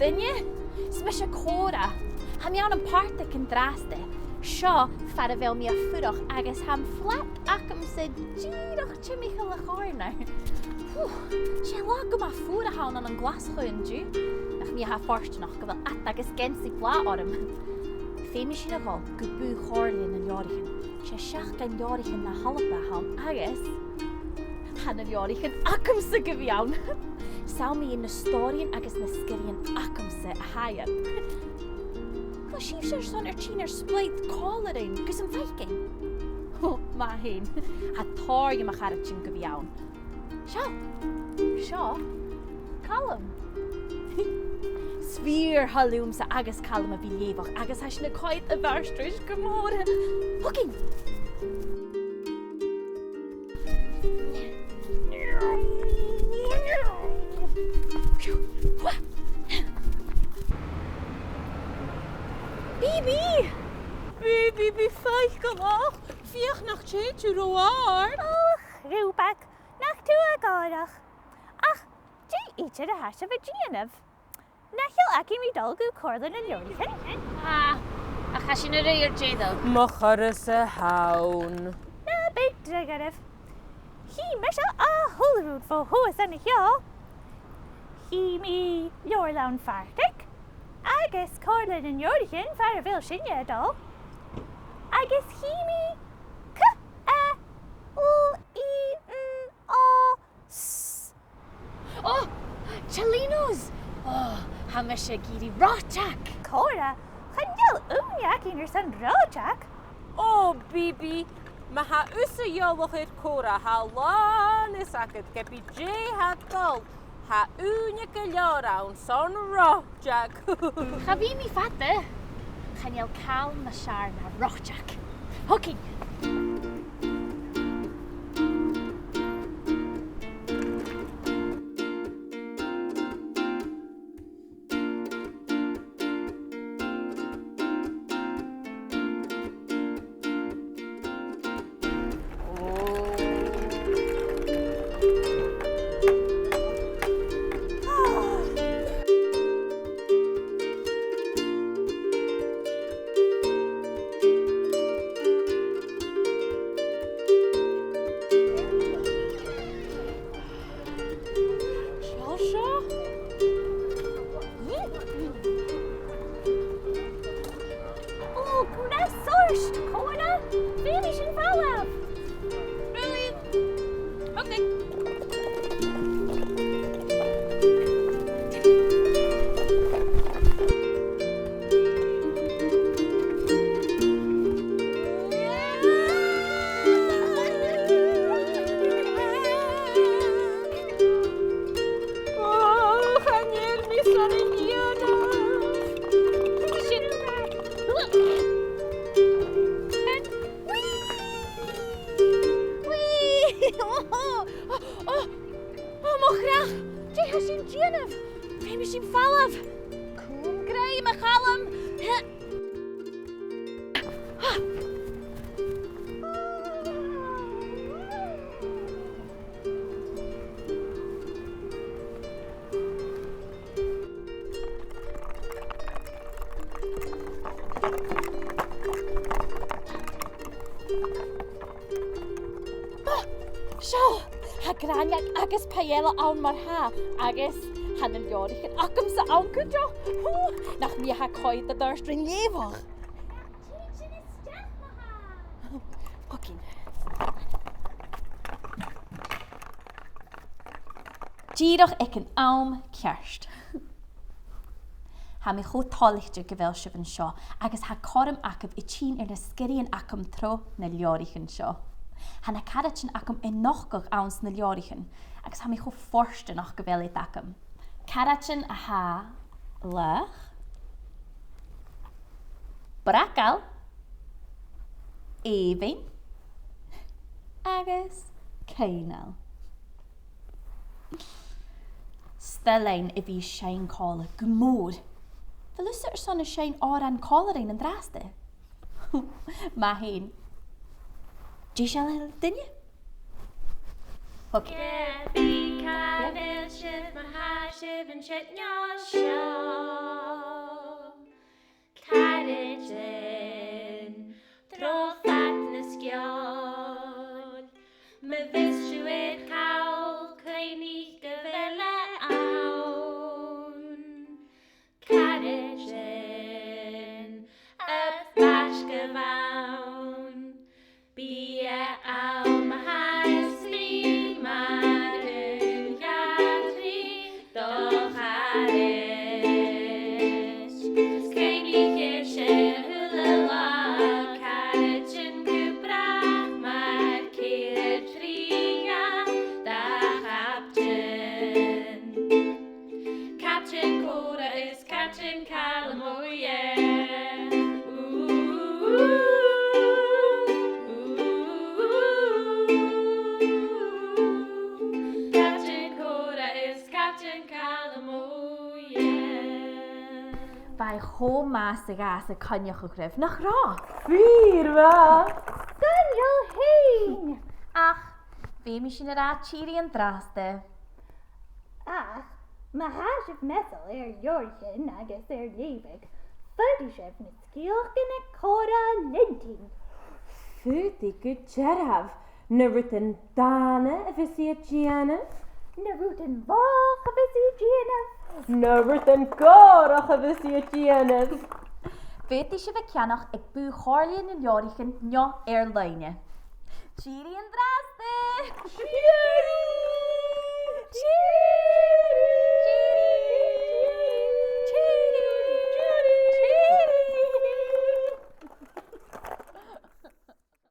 Dunne? Smisha Cora. Ham iawn yn partic yn dràsta. Sio fara fel mi a ffwrwch agos ham flat ac am sydd gyrwch ti Michael a chorna. Sian lag yma ffwr a hawn yn glasgo yn dwi. Nach mi a ha fforst noch gyfel at agos gensi bla orym. Femi sy'n agol gwbw chorlin yn Leabhraichean. Sia siach gan Leabhraichean na halapa hawn agos. Han yn Leabhraichean ac am sydd gyfiawn. Saw mi yn y storien agos na sgirian ac am sydd a hayan. Sief sy'n son tîn sblaid colarin, gys yn fhaighinn. Ma hyn, a tor yma charad sy'n gyfiawn. Sio, calum. Sfyr halwm sa agos calum a fi Leabhach, agos has na coed y farstrys gymor. Hwgyn! BeeBee! BeeBee fhaighinn, fiach nach chéad ro-òrdugh. Crùbag, nach tú a gáireach. Ach, dí íte a hasise a Gràineag. Nachil ac mi dul gu corlan yn Leabhraichean. A chasyn yr eir djeiddo. Mocharas a hawn. Na, byd dragaraf. Hi mysio a hwlrwyd fo hwys yn y hio. Hi mi Leabhar lawn fartig. Agus corlan yn Leabhraichean far a fel sy'n iadol. Agus hi mi c-a-l-i-n-o-s. Oh, Chalinos! Oh, hamisha giri rochak. Cora, chanel uniac in yr son rojak. O, BeeBee, mae ha usa iolwch i'r Cora ha lan is agad gebi je ha dol. Ha uniac a Leabhar awn son rojak. Chafi mi fata. Chanel cal na siar na rochak. Hwgyn. Gràineag agus Paella awn mar ha, agus han yn Leabhraichean ac am sa awn gyda. Nach mi ha coed y darstrin Leabhach. Hwgyn. Gyrwch ec yn awn cearst. Ha mi chw tolichtig gyfel sydd yn sio, agus ha corym acab I tîn na sgirian acam tro na Leabhraichean sio. Hanna Caiptean acum enochgach awns na Leabhraichean, agus ha mi chw forst enoch gyfelid acum. Caiptean a ha lech, bracal, Eibin, agus Cainal. Stellain I fi Shane Cola gmwr. Fel ysir son y Shane oran colarin yn dràsta. Ma hyn. Dí se le duine? Bhí cadil sibh maithe sibh an sitneá seo. Cadidin, trofat na sciol. Me visúid cawl, Coinnich go bhile ann. Cadidin, up bash go bhain. Bí ann maithe slí marin ghathrí do chadis. Coinnich sé hula lá, cadidin go brach mar céad tríga da Caiptean. Caiptean Cora is Caiptean Calamóie. Caiptean Cora is Caiptean Calamóie. By home master gas a Coinnich grif nach rá. Fíorha! Daniel Hain! Ach, bhí mi sin rá tíri an dràsta. Ach, maithe metal Stiùirche agus Leabhraichean. Fuddy sibh na Stiùirche na Cora linting. Pheutan go dearabh. Na rutan Dana a bheisiaidh Na ruútan bách a bheisiaidh. Na rutan Cora a bheisiaidh. Bheith is bheith ceannach ag bú cháirlíonn na Leabhraichean neo Leine. Tíri an dràsta! Cheers!